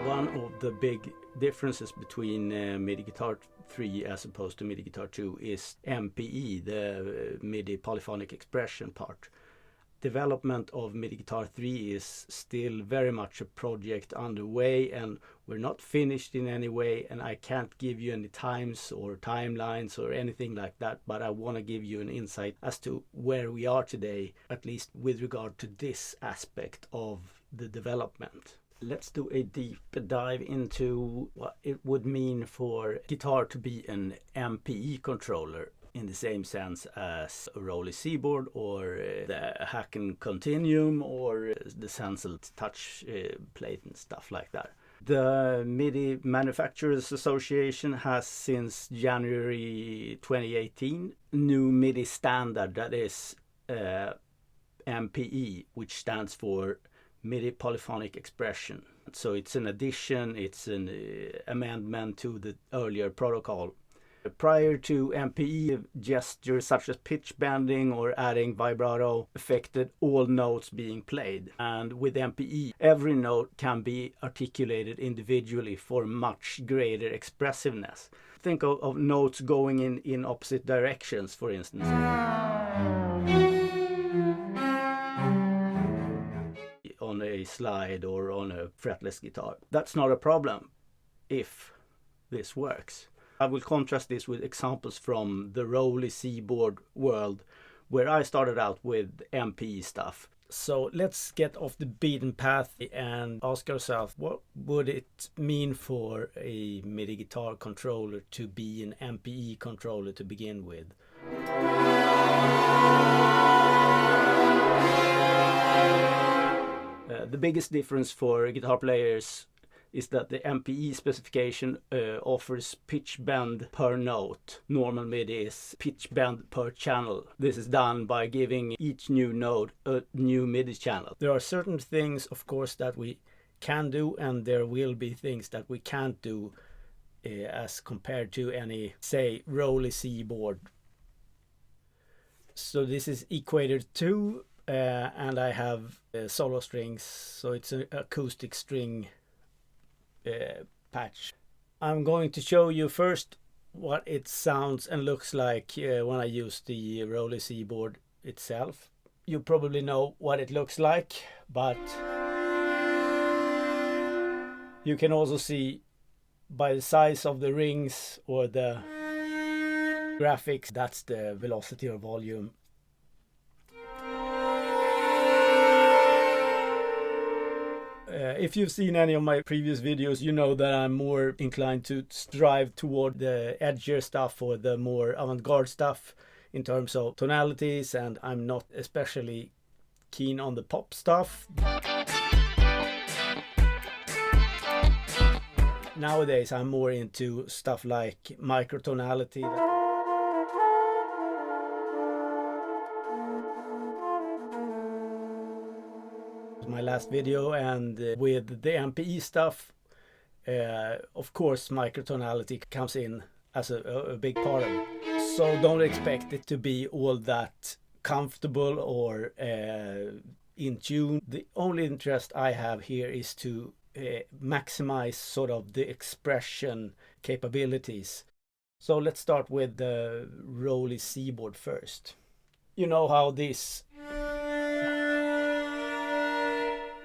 One of the big differences between MIDI Guitar 3 as opposed to MIDI Guitar 2 is MPE, the MIDI Polyphonic expression part. Development of MIDI Guitar 3 is still very much a project underway, and we're not finished in any way, and I can't give you any times or timelines or anything like that, but I want to give you an insight as to where we are today, at least with regard to this aspect of the development. Let's do a deep dive into what it would mean for guitar to be an MPE controller, in the same sense as a Roley Seaboard or the Hacken Continuum or the Sensel touch plate and stuff like that. The MIDI Manufacturers Association has since January 2018 new MIDI standard that is MPE, which stands for MIDI Polyphonic Expression. So it's an addition, it's an amendment to the earlier protocol. Prior to MPE, gestures such as pitch bending or adding vibrato affected all notes being played. And with MPE, every note can be articulated individually for much greater expressiveness. Think of notes going in opposite directions, for instance. On a slide or on a fretless guitar. That's not a problem if this works. I will contrast this with examples from the Roley Seaboard world, where I started out with MPE stuff. So let's get off the beaten path and ask ourselves, what would it mean for a MIDI guitar controller to be an MPE controller to begin with? The biggest difference for guitar players is that the MPE specification offers pitch bend per note. Normal MIDI is pitch bend per channel. This is done by giving each new note a new MIDI channel. There are certain things, of course, that we can do, and there will be things that we can't do as compared to any, say, Roley Seaboard. So this is equator 2, and I have solo strings, so it's an acoustic string patch. I'm going to show you first what it sounds and looks like when I use the Roley Seaboard itself. You probably know what it looks like, but you can also see by the size of the rings or the graphics, that's the velocity or volume. If you've seen any of my previous videos, you know that I'm more inclined to strive toward the edgier stuff or the more avant-garde stuff in terms of tonalities, and I'm not especially keen on the pop stuff. Nowadays I'm more into stuff like microtonality. My last video, and with the MPE stuff, of course microtonality comes in as a big part of it. So don't expect it to be all that comfortable or in tune. The only interest I have here is to maximize sort of the expression capabilities. So let's start with the Roley Seaboard first. You know how these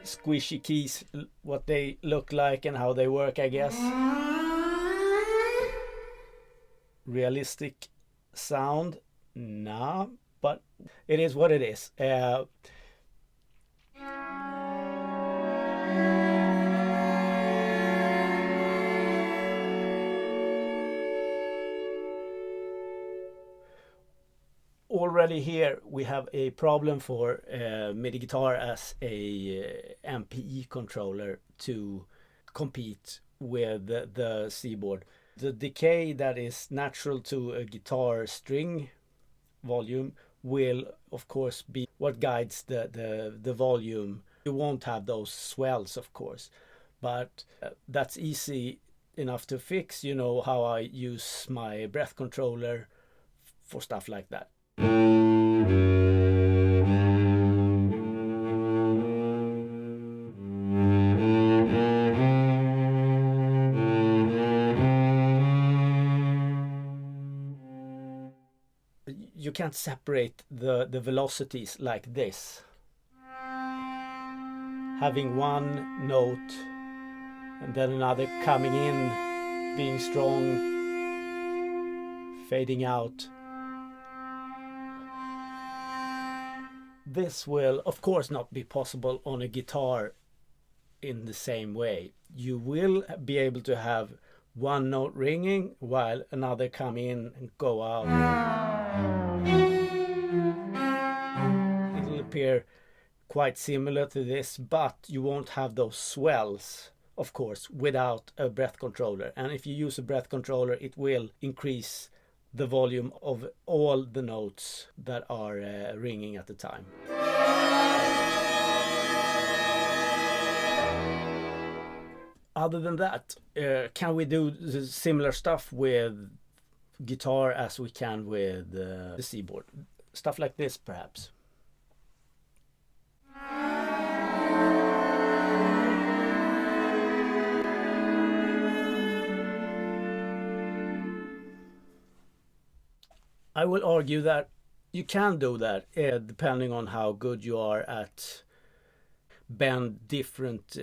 squishy keys, what they look like and how they work, I guess. Realistic sound? Nah, but it is what it is. Already here we have a problem for MIDI guitar as a MPE controller to compete with the Seaboard. The decay that is natural to a guitar string volume will of course be what guides the volume. You won't have those swells, of course, but that's easy enough to fix. You know how I use my breath controller for stuff like that. can't separate the velocities like this. Having one note and then another coming in, being strong, fading out. This will of course not be possible on a guitar in the same way. You will be able to have one note ringing while another come in and go out. It'll appear quite similar to this, but you won't have those swells, of course, without a breath controller. And if you use a breath controller, it will increase the volume of all the notes that are ringing at the time. Other than that, can we do similar stuff with guitar as we can with the C-board? Stuff like this, perhaps. I will argue that you can do that depending on how good you are at bend different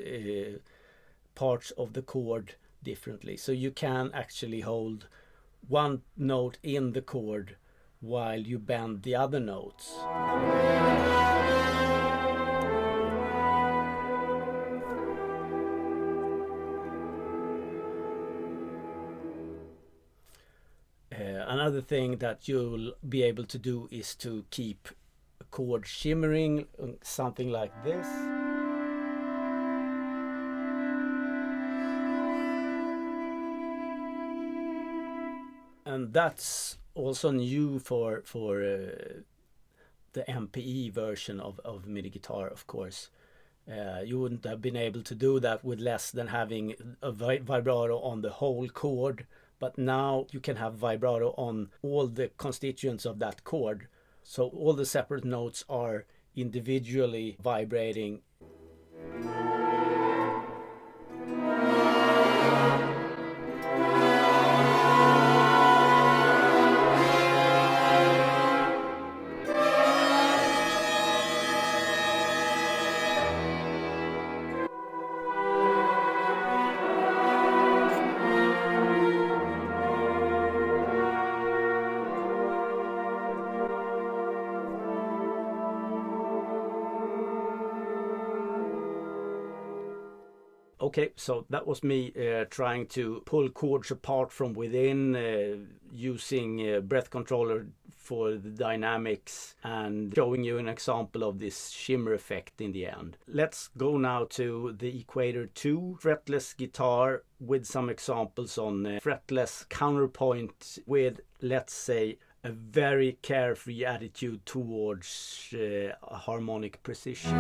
parts of the chord differently. So you can actually hold one note in the chord while you bend the other notes. Another thing that you'll be able to do is to keep a chord shimmering, something like this. And that's also new for the MPE version of MIDI guitar, of course. You wouldn't have been able to do that with less than having a vibrato on the whole chord, but now you can have vibrato on all the constituents of that chord. So all the separate notes are individually vibrating. Okay, so that was me trying to pull chords apart from within using breath controller for the dynamics and showing you an example of this shimmer effect in the end. Let's go now to the Equator 2 fretless guitar with some examples on fretless counterpoint with, let's say, a very carefree attitude towards harmonic precision.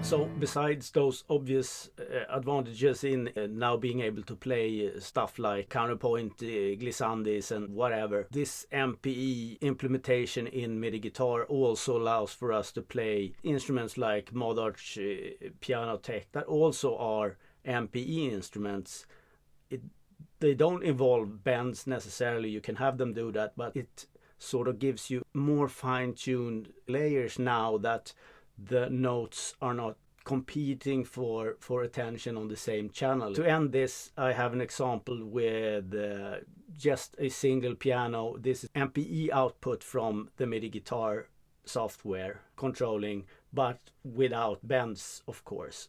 So besides those obvious advantages in now being able to play stuff like counterpoint, glissandis and whatever, this MPE implementation in MIDI guitar also allows for us to play instruments like Modart's piano tech that also are MPE instruments. They don't involve bends necessarily, you can have them do that, but it sort of gives you more fine-tuned layers now that the notes are not competing for attention on the same channel. To end this, I have an example with just a single piano. This is MPE output from the MIDI guitar software controlling, but without bends, of course.